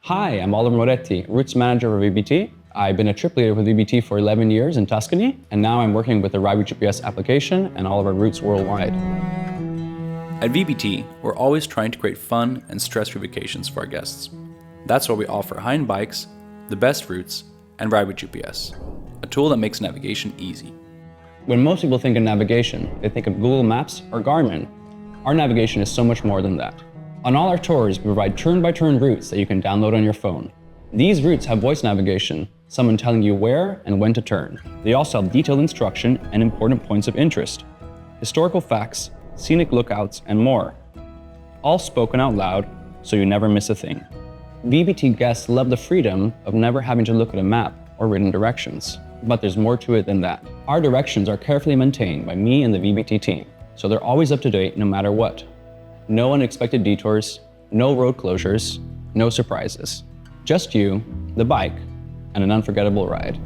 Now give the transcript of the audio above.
Hi, I'm Oliver Moretti, Routes Manager for VBT. I've been a trip leader with VBT for 11 years in Tuscany, and now I'm working with the Rival GPS application and all of our routes worldwide. At VBT, we're always trying to create fun and stress-free vacations for our guests. That's why we offer high-end bikes, the best routes, and Rival GPS, a tool that makes navigation easy. When most people think of navigation, they think of Google Maps or Garmin. Our navigation is so much more than that. On all our tours, we provide turn-by-turn routes that you can download on your phone. These routes have voice navigation, someone telling you where and when to turn. They also have detailed instruction and important points of interest, historical facts, scenic lookouts, and more. All spoken out loud, so you never miss a thing. VBT guests love the freedom of never having to look at a map or written directions. But there's more to it than that. Our directions are carefully maintained by me and the VBT team, so they're always up to date no matter what. No unexpected detours, no road closures, no surprises. Just you, the bike, and an unforgettable ride.